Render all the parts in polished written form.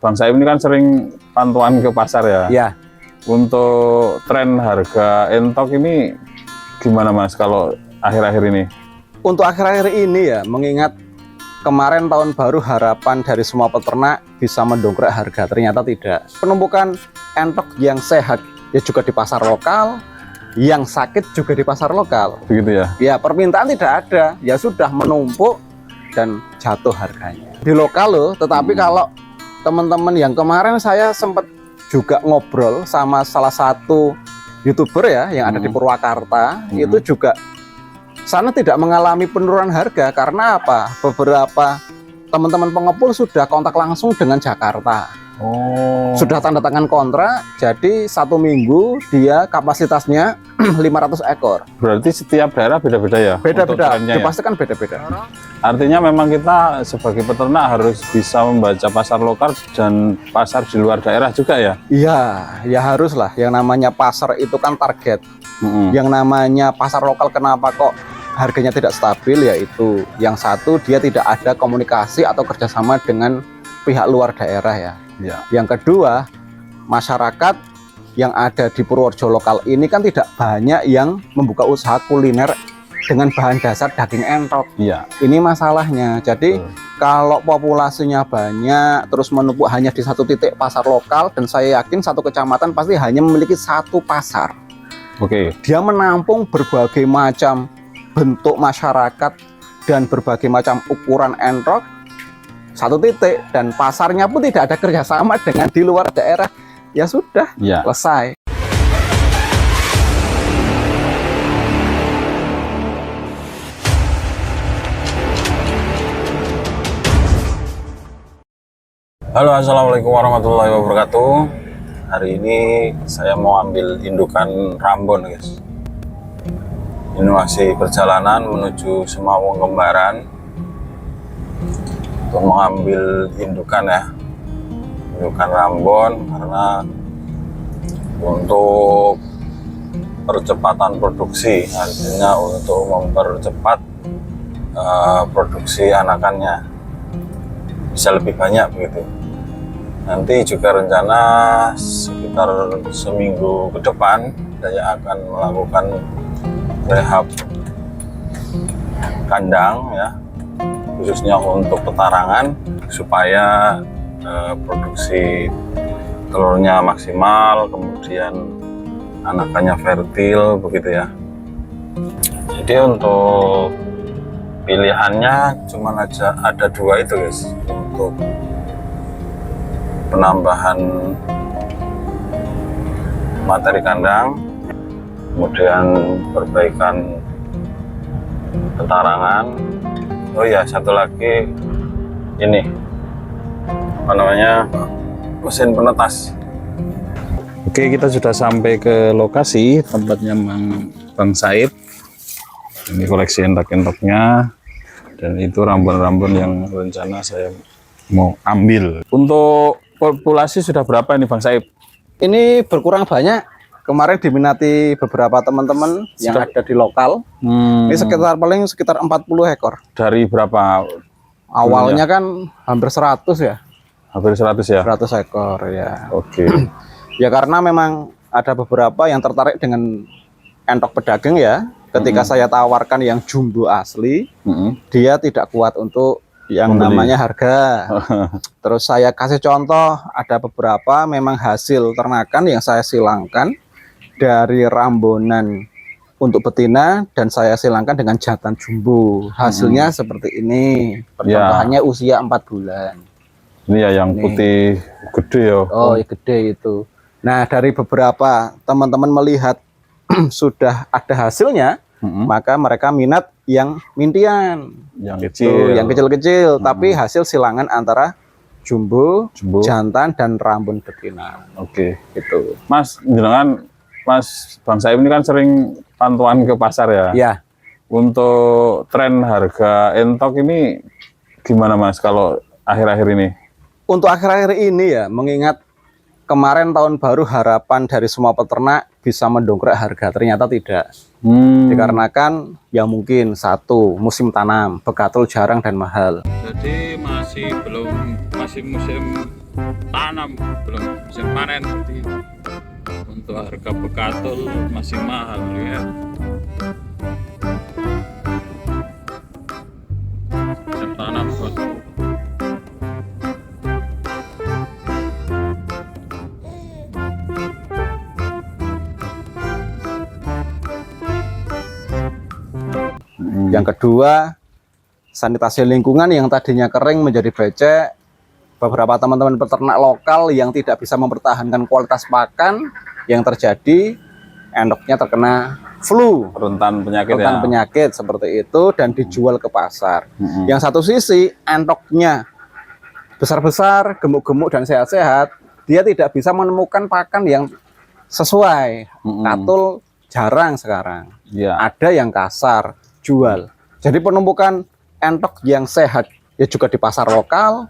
Bang Saib ini kan sering pantauan ke pasar ya. Ya, Untuk tren harga entok ini gimana Mas kalau akhir-akhir ini? untuk akhir-akhir ini ya, mengingat kemarin tahun baru harapan dari semua peternak bisa mendongkrak harga, ternyata tidak. Penumpukan entok yang sehat ya juga di pasar lokal, yang sakit juga di pasar lokal. Begitu ya? Ya, permintaan tidak ada, ya sudah menumpuk dan jatuh harganya. Di lokal loh, tetapi kalau teman-teman yang kemarin saya sempat juga ngobrol sama salah satu YouTuber ya yang ada di Purwakarta, itu juga sana tidak mengalami penurunan harga karena apa? Beberapa teman-teman pengepul sudah kontak langsung dengan Jakarta. Oh. Sudah tanda tangan kontrak, jadi 1 minggu dia kapasitasnya 500 ekor. Berarti setiap daerah beda-beda ya? Untuk Beda-beda, trennya ya? dipastikan beda-beda. Artinya memang kita sebagai peternak harus bisa membaca pasar lokal dan pasar di luar daerah juga ya? Iya, ya haruslah. Yang namanya pasar itu kan target. Yang namanya pasar lokal kenapa kok harganya tidak stabil, yaitu yang satu dia tidak ada komunikasi atau kerjasama dengan pihak luar daerah ya. Ya. Yang kedua, masyarakat yang ada di Purworejo lokal ini kan tidak banyak yang membuka usaha kuliner dengan bahan dasar daging entok. Iya. Ini masalahnya. Jadi kalau populasinya banyak terus menumpuk hanya di satu titik pasar lokal, dan saya yakin satu kecamatan pasti hanya memiliki satu pasar. Oke. Dia menampung berbagai macam bentuk masyarakat dan berbagai macam ukuran entok satu titik, dan pasarnya pun tidak ada kerjasama dengan di luar daerah, ya sudah Ya. selesai. Halo, assalamualaikum warahmatullahi wabarakatuh. Hari ini saya mau ambil indukan Rambon, guys. Ini masih perjalanan menuju Semawung Kembaran untuk mengambil indukan ya, indukan Rambon, karena untuk percepatan produksi, artinya untuk mempercepat produksi anakannya bisa lebih banyak begitu. Nanti juga rencana sekitar seminggu ke depan saya akan melakukan rehab kandang ya, khususnya untuk petarangan supaya produksi telurnya maksimal, kemudian anakannya fertil begitu ya. Jadi untuk pilihannya cuma ada 2 itu guys, untuk penambahan materi kandang, kemudian perbaikan petarangan. Oh ya, satu lagi ini apa namanya, mesin penetas. Oke, kita sudah sampai ke lokasi tempatnya Bang Saib. Ini koleksi entok-entoknya, dan itu rambon-rambon yang rencana saya mau ambil. Untuk populasi sudah berapa ini Bang Saib? Ini berkurang banyak. Kemarin diminati beberapa teman-teman yang ada di lokal. Ini sekitar 40 ekor. Dari berapa? Awalnya kan hampir 100 ya. Hampir 100 ya? 100 ekor ya. Oke. Ya karena memang ada beberapa yang tertarik dengan entok pedagang ya. Ketika saya tawarkan yang jumbo asli, dia tidak kuat untuk yang namanya harga. Terus saya kasih contoh, ada beberapa memang hasil ternakan yang saya silangkan dari rambonan untuk betina, dan saya silangkan dengan jantan jumbo. Hasilnya seperti ini. Percontohannya usia 4 bulan. Ini ya yang putih gede ya. Oh, gede itu. Nah, dari beberapa teman-teman melihat sudah ada hasilnya, maka mereka minat yang mintian, yang kecil, yang kecil-kecil, tapi hasil silangan antara jumbo, jantan, dan rambun betina. Oke. Itu. Mas Bang Saib ini kan sering pantauan ke pasar ya. Ya. Untuk tren harga entok ini gimana Mas kalau akhir-akhir ini? Untuk akhir-akhir ini ya, mengingat kemarin tahun baru harapan dari semua peternak bisa mendongkrak harga, ternyata tidak. Dikarenakan ya mungkin satu, musim tanam, bekatul jarang dan mahal. Jadi masih musim tanam, belum musim panen. Jadi untuk harga bekatul masih mahal ya. Musim tanam bos. Yang kedua, sanitasi lingkungan yang tadinya kering menjadi becek. Beberapa teman-teman peternak lokal yang tidak bisa mempertahankan kualitas pakan, yang terjadi endoknya terkena flu, Rentan penyakit rentan ya. penyakit seperti itu, dan dijual ke pasar. Yang satu sisi endoknya besar-besar, gemuk-gemuk dan sehat-sehat, dia tidak bisa menemukan pakan yang sesuai. Katul jarang sekarang. Ya. Ada yang kasar, jual. Jadi penumpukan entok yang sehat ya juga di pasar lokal,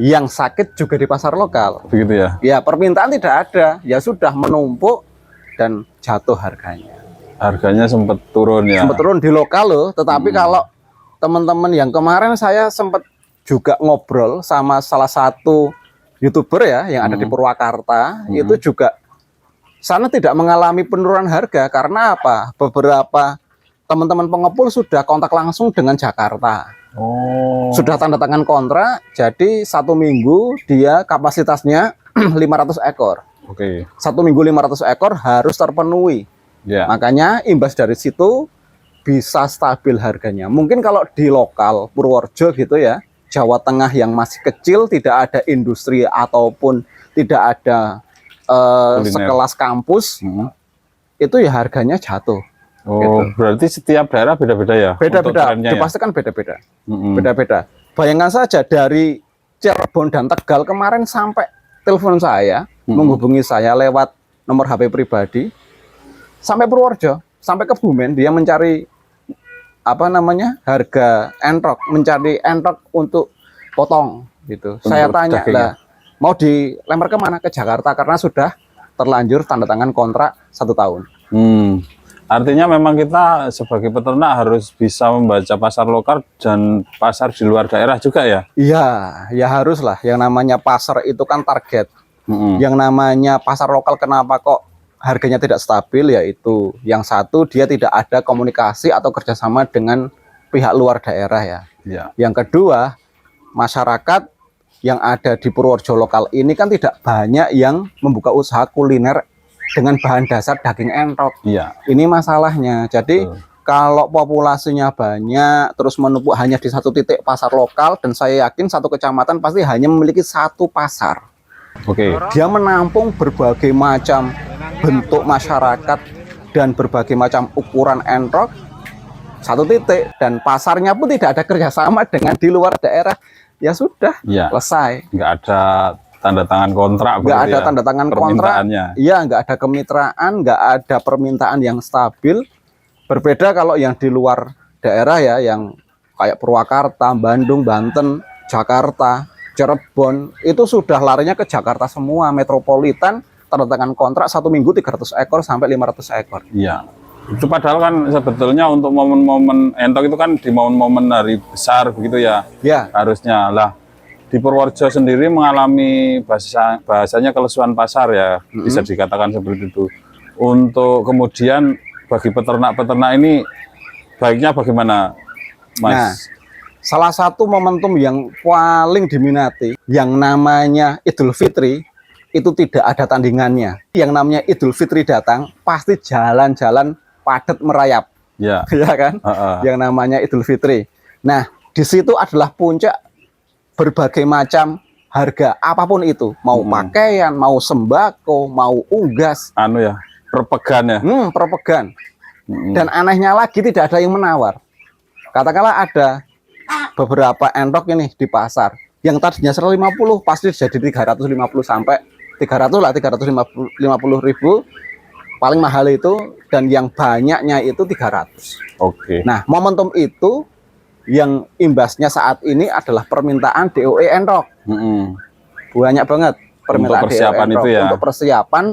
yang sakit juga di pasar lokal. Begitu ya. Ya permintaan tidak ada, ya sudah menumpuk dan jatuh harganya. Harganya sempat turun ya. Sempat turun di lokal loh, tetapi kalau teman-teman yang kemarin saya sempat juga ngobrol sama salah satu YouTuber ya yang ada di Purwakarta, itu juga sana tidak mengalami penurunan harga karena apa? Beberapa teman-teman pengepul sudah kontak langsung dengan Jakarta. Oh. Sudah tanda tangan kontrak, jadi 1 minggu dia kapasitasnya 500 ekor. Oke. 1 minggu 500 ekor harus terpenuhi. Ya. Makanya imbas dari situ bisa stabil harganya. Mungkin kalau di lokal Purworejo gitu ya, Jawa Tengah yang masih kecil, tidak ada industri ataupun tidak ada sekelas kampus, itu ya harganya jatuh. Oh, gitu. berarti setiap daerah beda-beda ya? Beda-beda, Untuk trennya ya? dipastikan beda-beda. Beda-beda. Bayangkan saja dari Cirebon dan Tegal kemarin sampai telepon saya, menghubungi saya lewat nomor HP pribadi, sampai Purworejo, sampai Kebumen, dia mencari apa namanya harga entok, mencari entok untuk potong gitu. Saya tanya lah, mau dilempar kemana? Ke Jakarta karena sudah terlanjur tanda tangan kontrak 1 tahun. Artinya memang kita sebagai peternak harus bisa membaca pasar lokal dan pasar di luar daerah juga ya? Iya, ya harus lah. Yang namanya pasar itu kan target. Yang namanya pasar lokal kenapa kok harganya tidak stabil, yaitu yang satu dia tidak ada komunikasi atau kerjasama dengan pihak luar daerah ya. Yang kedua, masyarakat yang ada di Purworejo lokal ini kan tidak banyak yang membuka usaha kuliner dengan bahan dasar daging entok. Ini masalahnya. Jadi kalau populasinya banyak terus menumpuk hanya di satu titik pasar lokal, dan saya yakin satu kecamatan pasti hanya memiliki 1 pasar. Dia menampung berbagai macam bentuk masyarakat dan berbagai macam ukuran entok 1 titik, dan pasarnya pun tidak ada kerjasama dengan di luar daerah. Ya sudah, selesai. Nggak ada tanda tangan kontrak, nggak ada tanda tangan kontrak, iya, nggak ada kemitraan, nggak ada permintaan yang stabil. Berbeda kalau yang di luar daerah ya, yang kayak Purwakarta, Bandung, Banten, Jakarta, Cirebon, itu sudah larinya ke Jakarta semua, metropolitan, tanda tangan kontrak 1 minggu 300 ekor sampai 500 ekor. Iya. Itu padahal kan sebetulnya untuk momen-momen entok itu kan di momen-momen hari besar begitu ya. Harusnya lah. Di Purworejo sendiri mengalami bahasanya kelesuan pasar ya, bisa dikatakan seperti itu. Untuk kemudian bagi peternak-peternak ini baiknya bagaimana, Mas? Nah, salah satu momentum yang paling diminati yang namanya Idul Fitri itu tidak ada tandingannya. Yang namanya Idul Fitri datang pasti jalan-jalan padat merayap, ya kan? Yang namanya Idul Fitri. Nah, di situ adalah puncak berbagai macam harga apapun itu, mau pakaian, mau sembako, mau unggas, perpegan ya. Perpegan. Dan anehnya lagi tidak ada yang menawar. Katakanlah ada beberapa entok ini di pasar yang tadinya 150 pasti jadi 350 sampai 300 lah, 350 ribu paling mahal itu, dan yang banyaknya itu 300. Nah, momentum itu yang imbasnya saat ini adalah permintaan DOE entok. Banyak banget permintaan untuk persiapan DOE entok, itu ya. untuk persiapan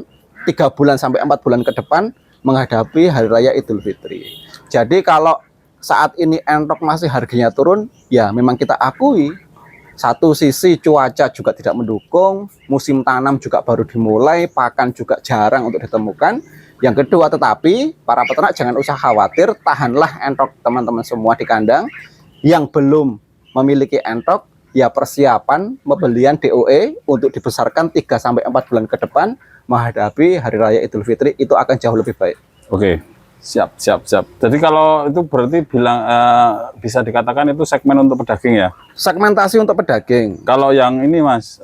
3 bulan sampai 4 bulan ke depan menghadapi Hari Raya Idul Fitri. Jadi kalau saat ini entok masih harganya turun, ya memang kita akui Satu sisi cuaca juga tidak mendukung, musim tanam juga baru dimulai, pakan juga jarang untuk ditemukan. Yang kedua, tetapi para peternak jangan usah khawatir, tahanlah entok teman-teman semua di kandang. Yang belum memiliki entok, ya persiapan pembelian DOE untuk dibesarkan 3-4 bulan ke depan menghadapi Hari Raya Idul Fitri itu akan jauh lebih baik. Oke, siap. Jadi kalau itu berarti bisa dikatakan itu segmen untuk pedaging ya? Segmentasi untuk pedaging. Kalau yang ini Mas,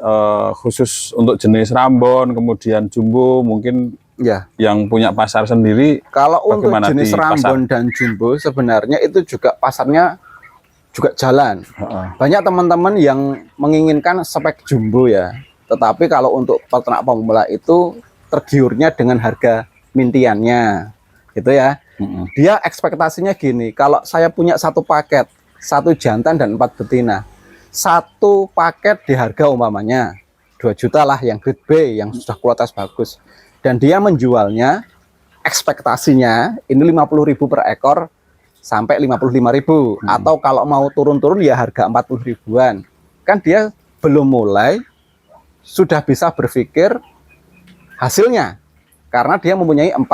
khusus untuk jenis Rambon, kemudian Jumbo, mungkin Ya, yang punya pasar sendiri. kalau untuk Bagaimana jenis di Rambon dan Jumbo sebenarnya itu juga pasarnya juga jalan. Banyak teman-teman yang menginginkan spek Jumbo ya. Tetapi kalau untuk peternak pemula itu tergiurnya dengan harga mintiannya. Gitu ya. Dia ekspektasinya gini, kalau saya punya satu paket, 1 jantan dan 4 betina. Satu paket di harga umpamanya 2 juta lah yang grade B yang sudah kualitas bagus. Dan dia menjualnya ekspektasinya ini 50.000 per ekor sampai 55.000 atau kalau mau turun-turun ya harga 40 ribuan. Kan dia belum mulai sudah bisa berpikir hasilnya karena dia mempunyai 4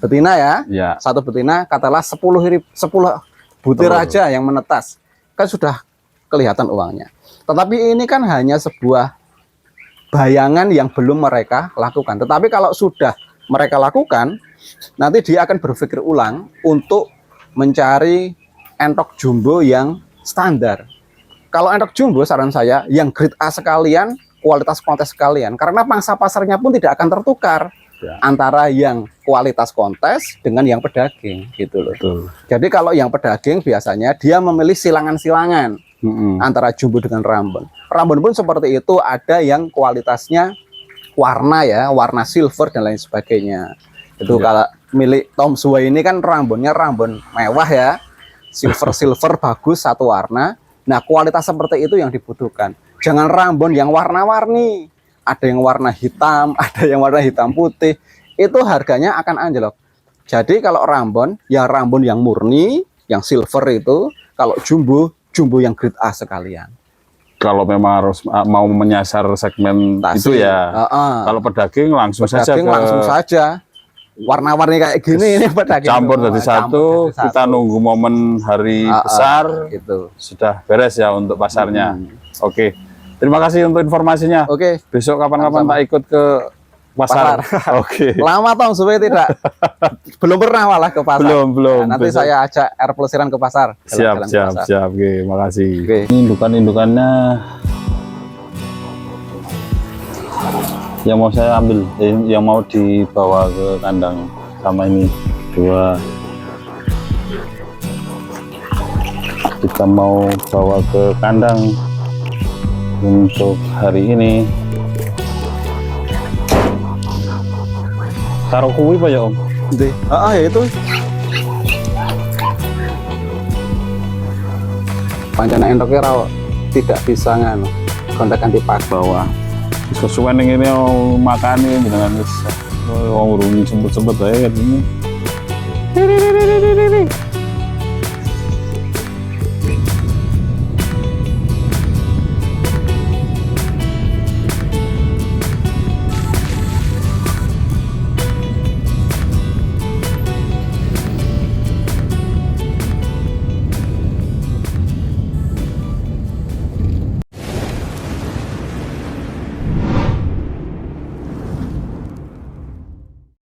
betina ya. Satu betina katalah 10 butir aja yang menetas. Kan sudah kelihatan uangnya. Tetapi ini kan hanya sebuah bayangan yang belum mereka lakukan. Tetapi kalau sudah mereka lakukan, nanti dia akan berpikir ulang untuk mencari entok jumbo yang standar. Kalau entok jumbo, saran saya, yang grade A sekalian, kualitas kontes sekalian. Karena pangsa pasarnya pun tidak akan tertukar antara yang kualitas kontes dengan yang pedaging, gitu loh. Jadi kalau yang pedaging biasanya dia memilih silangan-silangan. Antara jumbo dengan Rambon. Rambon pun seperti itu, ada yang kualitasnya warna ya, warna silver dan lain sebagainya. Itu kalau milik Tom Sua ini kan Rambonnya Rambon mewah ya, silver bagus satu warna. Nah kualitas seperti itu yang dibutuhkan. Jangan Rambon yang warna-warni, ada yang warna hitam, ada yang warna hitam putih. Itu harganya akan anjlok. Jadi kalau Rambon yang murni, yang silver itu, kalau jumbo yang grade A sekalian. Kalau memang harus mau menyasar segmen itu ya. Kalau pedaging langsung saja. Warna-warni kayak gini ini pedaging. Campur jadi satu, kita nunggu momen hari besar gitu. Sudah beres ya untuk pasarnya. Oke. Terima kasih untuk informasinya. Oke. Besok kapan-kapan tak ikut ke pasar. Oke. Lama Tom supaya tidak. Belum pernah malah ke pasar. Belum. Nah, nanti saya ajak air pelesiran ke pasar. Siap. Oke, makasih. Oke. Ini indukan-indukannya yang mau saya ambil, yang mau dibawa ke kandang sama ini 2. Kita mau bawa ke kandang untuk hari ini. Taruh kuwi Pak ya Om? Ya itu. Pancana endoknya raw tidak bisa nganu kontak-ganti pak bawah. Sesuai dengan ini makan ini dengan wong urung sempet-sempet aja kan ini.